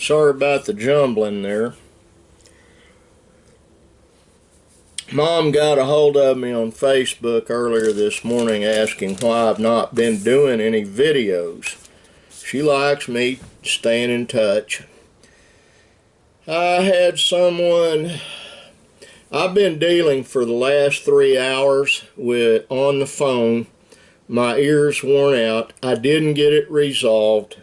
Sorry about the jumbling there. Mom got a hold of me on Facebook earlier this morning asking why I've not been doing any videos. She likes me staying in touch. I had someone, I've been dealing for the last 3 hours with on the phone. My ear's worn out. I didn't get it resolved.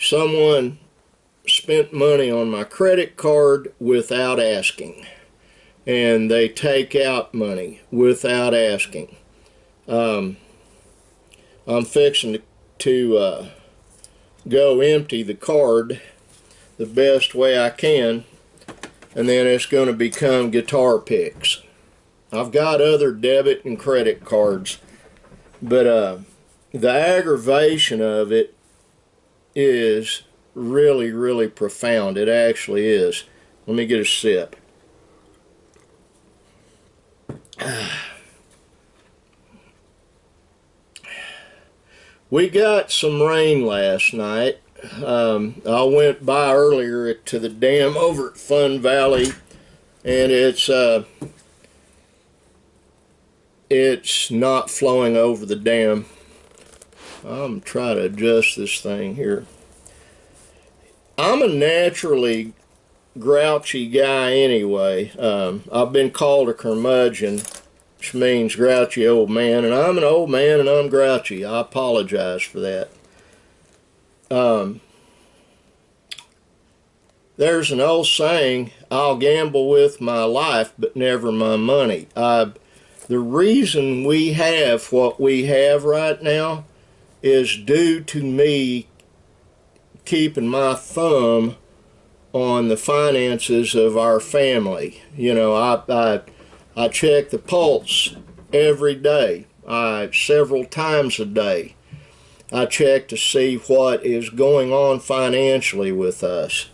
Someone spent money on my credit card without asking, and they take out money without asking. I'm fixing to go empty the card the best way I can, and then it's going to become guitar picks. I've got other debit and credit cards, but the aggravation of it is really profound. It actually is. Let me get a sip. We got some rain last night. I went by earlier to the dam over at Fun Valley, and it's not flowing over the dam. I'm trying to adjust this thing here. I'm a naturally grouchy guy anyway. I've been called a curmudgeon, which means grouchy old man, and I'm an old man and I'm grouchy. I apologize for that. There's an old saying, I'll gamble with my life but never my money. The reason we have what we have right now is due to me keeping my thumb on the finances of our family. You know, I check the pulse every day, several times a day. I check to see what is going on financially with us.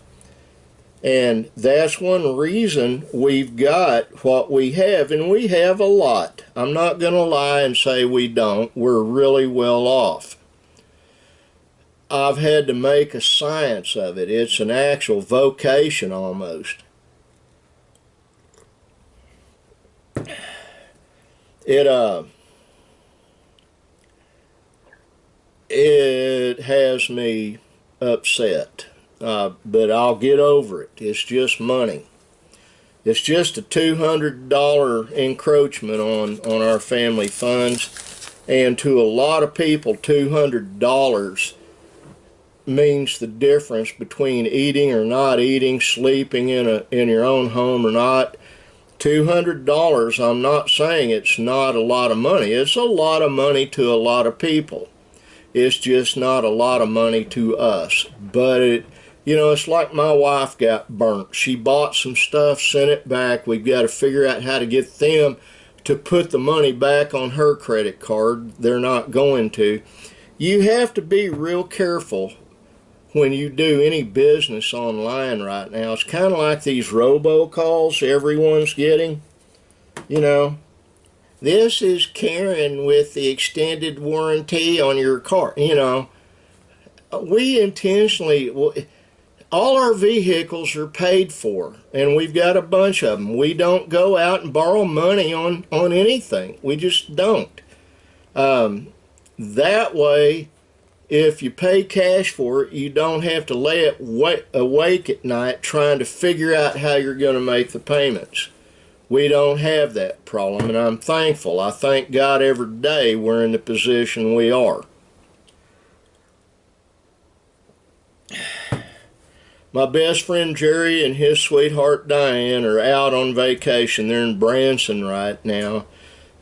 And that's one reason we've got what we have, and we have a lot. I'm not going to lie and say we don't. We're really well off. I've had to make a science of it. It's an actual vocation almost. It has me upset, but I'll get over it. It's just money. It's just a $200 encroachment on our family funds, and to a lot of people, $200 means the difference between eating or not eating, sleeping in your own home or not. $200, I'm not saying it's not a lot of money. It's a lot of money to a lot of people. It's just not a lot of money to us. But it's like my wife got burnt. She bought some stuff, sent it back. We've got to figure out how to get them to put the money back on her credit card. They're not going to. You have to be real careful when you do any business online right now. It's kind of like these robocalls everyone's getting. You know, this is Karen with the extended warranty on your car. You know, we intentionally, all our vehicles are paid for, and we've got a bunch of them. We don't go out and borrow money on anything. We just don't. That way, if you pay cash for it, you don't have to lay it awake at night trying to figure out how you're going to make the payments. We don't have that problem, and I'm thankful. I thank God every day we're in the position we are. My best friend Jerry and his sweetheart Diane are out on vacation. They're in Branson right now,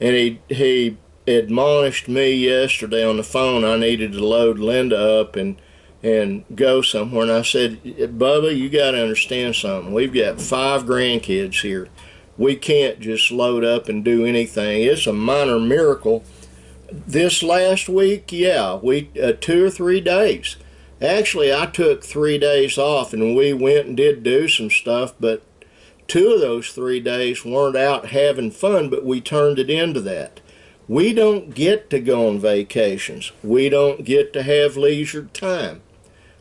and he admonished me yesterday on the phone I needed to load Linda up and go somewhere, and I said, Bubba, you got to understand something. We've got 5 grandkids here. We can't just load up and do anything. It's a minor miracle. This last week, yeah, 2 or 3 days. Actually, I took 3 days off and we went and did do some stuff, but 2 of those 3 days weren't out having fun, but we turned it into that. We don't get to go on vacations. We don't get to have leisure time.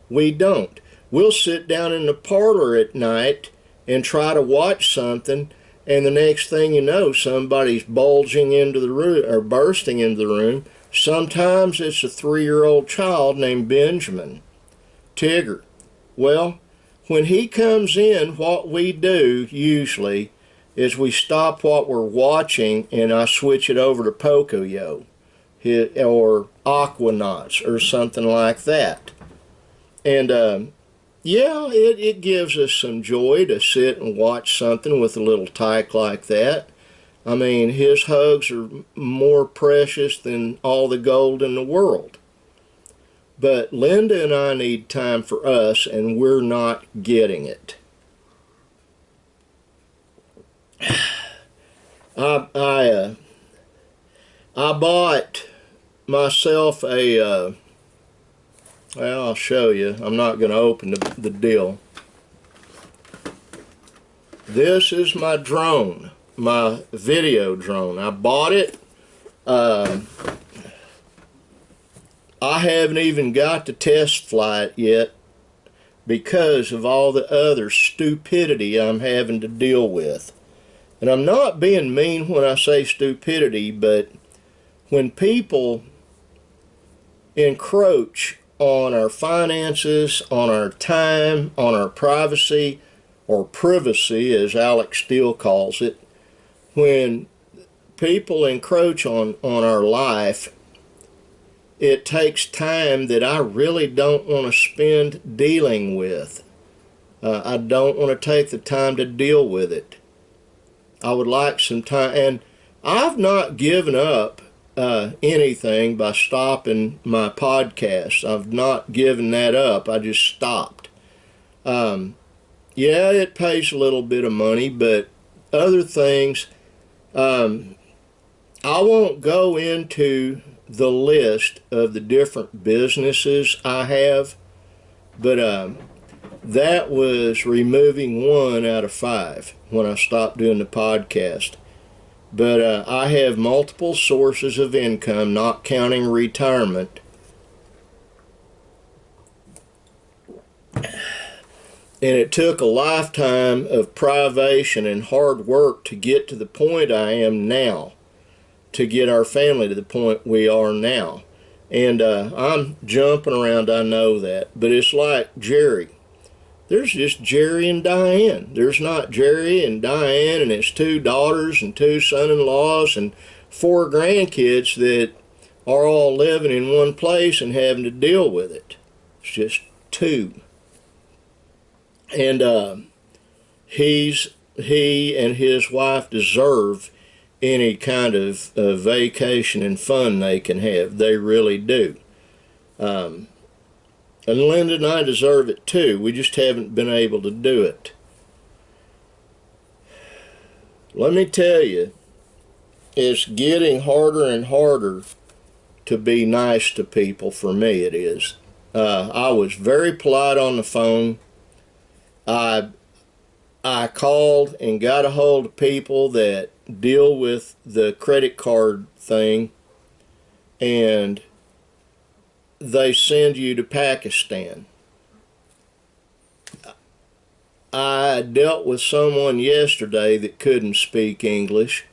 We don't. We'll sit down in the parlor at night and try to watch something, and the next thing you know, somebody's bulging into the room or bursting into the room. Sometimes it's a 3-year-old child named Benjamin, Tigger. Well, when he comes in, what we do usually is we stop what we're watching and I switch it over to Pocoyo or Aquanauts or something like that. And yeah, it gives us some joy to sit and watch something with a little tyke like that. I mean, his hugs are more precious than all the gold in the world. But Linda and I need time for us, and we're not getting it. I bought myself a, well, I'll show you. I'm not going to open the deal. This is my drone, my video drone. I bought it. I haven't even got to test flight yet because of all the other stupidity I'm having to deal with. And I'm not being mean when I say stupidity, but when people encroach on our finances, on our time, on our privacy, or privacy as Alex Steele calls it, when people encroach on our life, it takes time that I really don't want to spend dealing with. I don't want to take the time to deal with it. I would like some time, and I've not given up anything by stopping my podcast. I've not given that up. I just stopped. Yeah, it pays a little bit of money, but other things, I won't go into the list of the different businesses I have, but that was removing 1 out of 5 when I stopped doing the podcast. But I have multiple sources of income, not counting retirement. And it took a lifetime of privation and hard work to get to the point I am now, to get our family to the point we are now. And I'm jumping around, I know that. But it's like Jerry. There's just Jerry and Diane. There's not Jerry and Diane and his 2 daughters and 2 son-in-laws and 4 grandkids that are all living in one place and having to deal with it. It's just 2. And he and his wife deserve any kind of vacation and fun they can have. They really do. And Linda and I deserve it too. We just haven't been able to do it. Let me tell you, it's getting harder and harder to be nice to people. For me, it is. I was very polite on the phone. I called and got a hold of people that deal with the credit card thing, and they send you to Pakistan. I dealt with someone yesterday that couldn't speak English.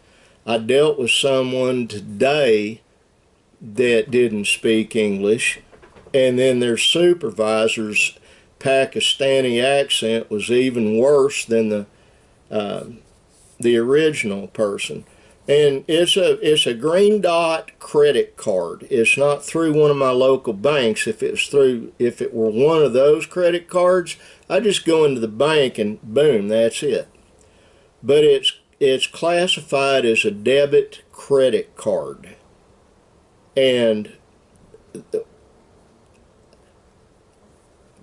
I dealt with someone today that didn't speak English, and then their supervisor's Pakistani accent was even worse than the original person. And it's a Green Dot credit card. It's not through one of my local banks. If it were one of those credit cards, I just go into the bank and boom, that's it. But it's classified as a debit credit card. And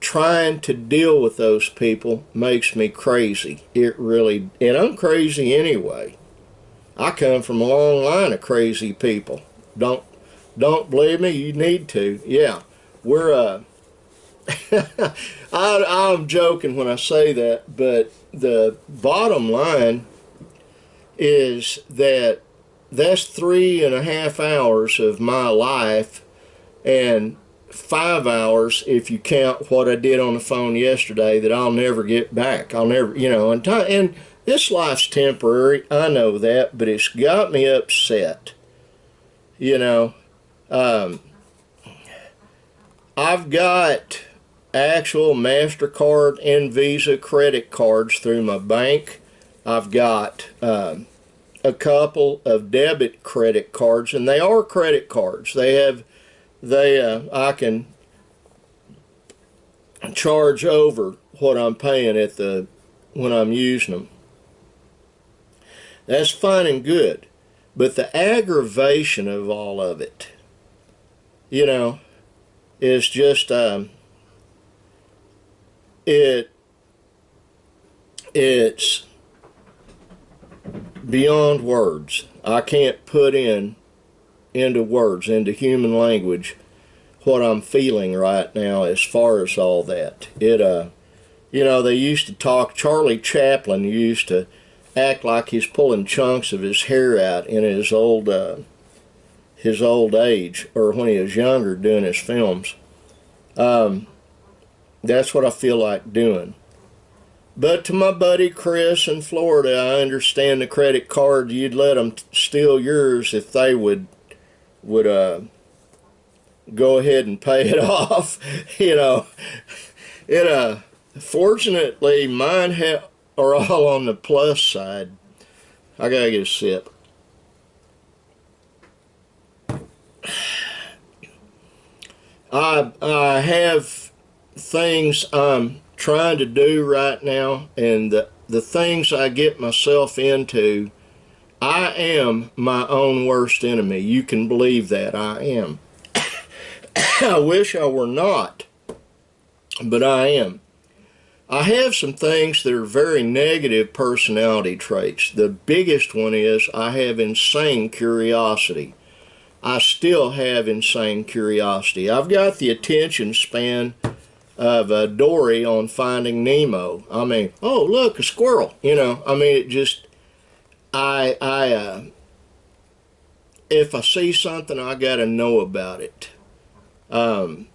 trying to deal with those people makes me crazy. It really, and I'm crazy anyway. I come from a long line of crazy people. Don't believe me? You need to. Yeah, we're I'm joking when I say that, but the bottom line is that that's 3.5 hours of my life, and 5 hours if you count what I did on the phone yesterday that I'll never get back. I'll never, you know, and this life's temporary. I know that, but it's got me upset. You know, I've got actual MasterCard and Visa credit cards through my bank. I've got a couple of debit credit cards, and they are credit cards. I can charge over what I'm paying when I'm using them. That's fine and good, but the aggravation of all of it, you know, is just it's beyond words. I can't put into words, into human language, what I'm feeling right now as far as all that. You know, they used to talk, Charlie Chaplin used to act like he's pulling chunks of his hair out in his old age, or when he was younger doing his films. That's what I feel like doing. But to my buddy Chris in Florida, I understand the credit card, you'd let them steal yours if they would go ahead and pay it off. You know, fortunately mine are all on the plus side. I gotta get a sip. I have things I'm trying to do right now, and the things I get myself into, I am my own worst enemy. You can believe that. I am. I wish I were not, but I am. I have some things that are very negative personality traits. The biggest one is I have insane curiosity. I still have insane curiosity. I've got the attention span of Dory on Finding Nemo. I mean, oh look, a squirrel. You know, I mean, it just, if I see something, I got to know about it. I'll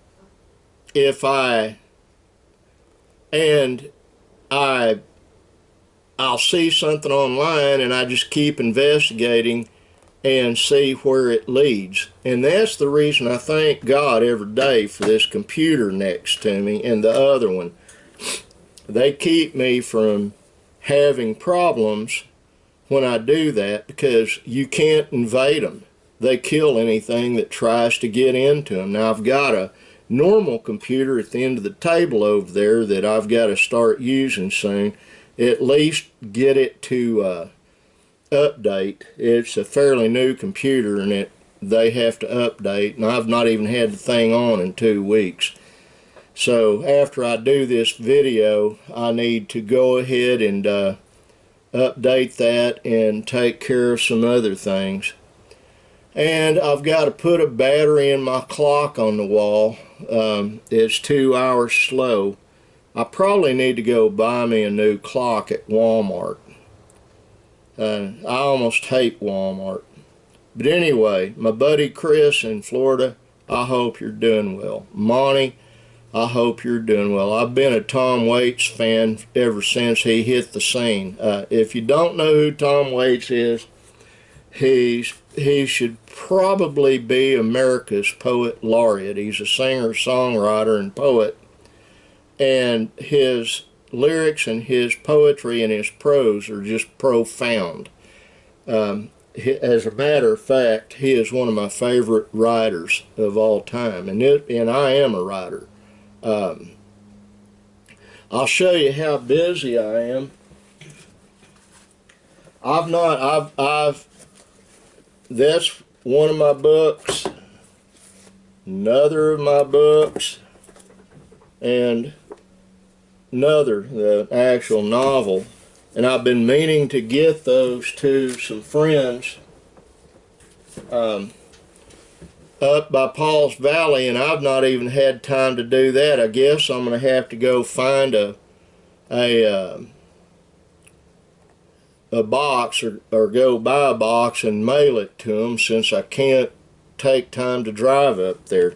see something online and I just keep investigating and see where it leads. And that's the reason I thank God every day for this computer next to me and the other one. They keep me from having problems when I do that, because you can't invade them. They kill anything that tries to get into them. Now I've got a normal computer at the end of the table over there that I've got to start using soon. At least get it to update. It's a fairly new computer, and they have to update, and I've not even had the thing on in 2 weeks. So after I do this video, I need to go ahead and update that and take care of some other things. And I've got to put a battery in my clock on the wall. It's 2 hours slow. I probably need to go buy me a new clock at Walmart. I almost hate Walmart. But anyway, my buddy Chris in Florida, I hope you're doing well. Monty, I hope you're doing well. I've been a Tom Waits fan ever since he hit the scene. If you don't know who Tom Waits is, he should probably be America's poet laureate. He's a singer, songwriter, and poet. And his lyrics and his poetry and his prose are just profound. As a matter of fact, he is one of my favorite writers of all time, and I am a writer. I'll show you how busy I am. That's one of my books, another of my books, and another, the actual novel. And I've been meaning to get those to some friends up by Paul's Valley, and I've not even had time to do that. I guess I'm going to have to go find a a box or go buy a box and mail it to them, since I can't take time to drive up there.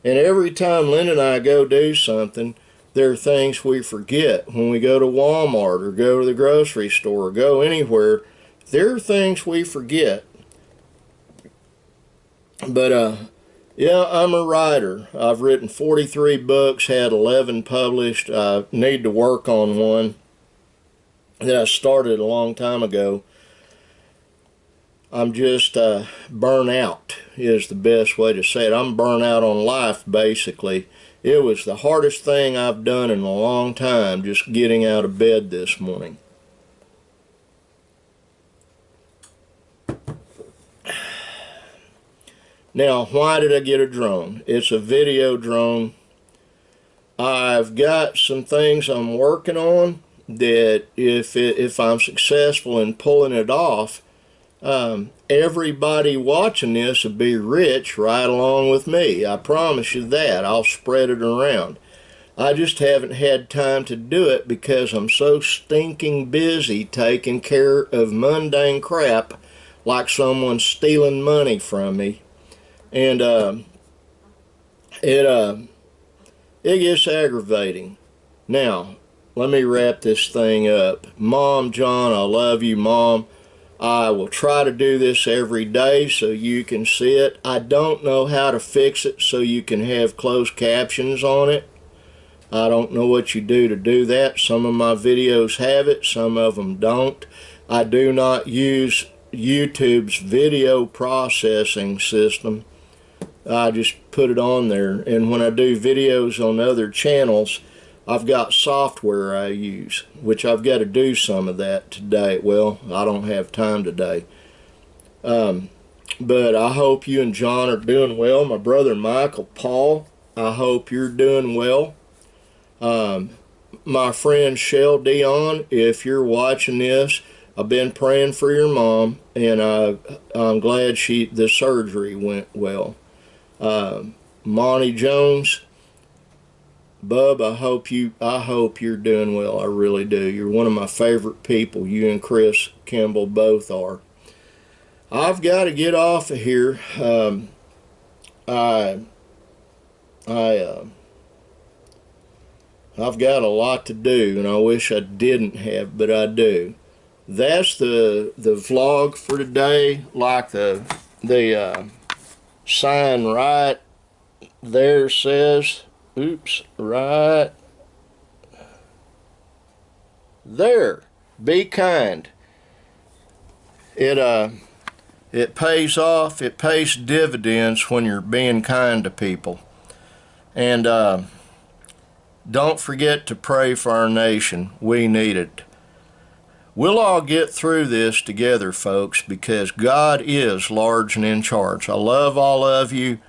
And every time Lynn and I go do something, there are things we forget. When we go to Walmart or go to the grocery store or go anywhere, there are things we forget. But yeah, I'm a writer. I've written 43 books, had 11 published. I need to work on one that I started a long time ago. I'm just burnt out is the best way to say it. I'm burnt out on life, basically. It was the hardest thing I've done in a long time, just getting out of bed this morning. Now, why did I get a drone? It's a video drone. I've got some things I'm working on that if I'm successful in pulling it off, everybody watching this will be rich right along with me. I promise you that. I'll spread it around. I just haven't had time to do it because I'm so stinking busy taking care of mundane crap, like someone stealing money from me. And it gets aggravating. Now, let me wrap this thing up. Mom, John, I love you, Mom. I will try to do this every day so you can see it. I don't know how to fix it so you can have closed captions on it. I don't know what you do to do that. Some of my videos have it, some of them don't. I do not use YouTube's video processing system. I just put it on there, and when I do videos on other channels, I've got software I use, which I've got to do some of that today. Well, I don't have time today. But I hope you and John are doing well. My brother Michael, Paul, I hope you're doing well. My friend Shell Dion, if you're watching this, I've been praying for your mom, and I'm glad the surgery went well. Monty Jones, Bub, I hope you're doing well. I really do. You're one of my favorite people. You and Chris Kimball both are. I've got to get off of here. I've got a lot to do, and I wish I didn't have, but I do. That's the vlog for today. Like the sign right there says, oops, right there, be kind. It pays off, it pays dividends when you're being kind to people. And don't forget to pray for our nation. We need it. We'll all get through this together, folks, because God is large and in charge. I love all of you.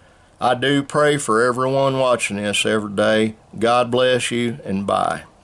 I do pray for everyone watching this every day. God bless you, and bye.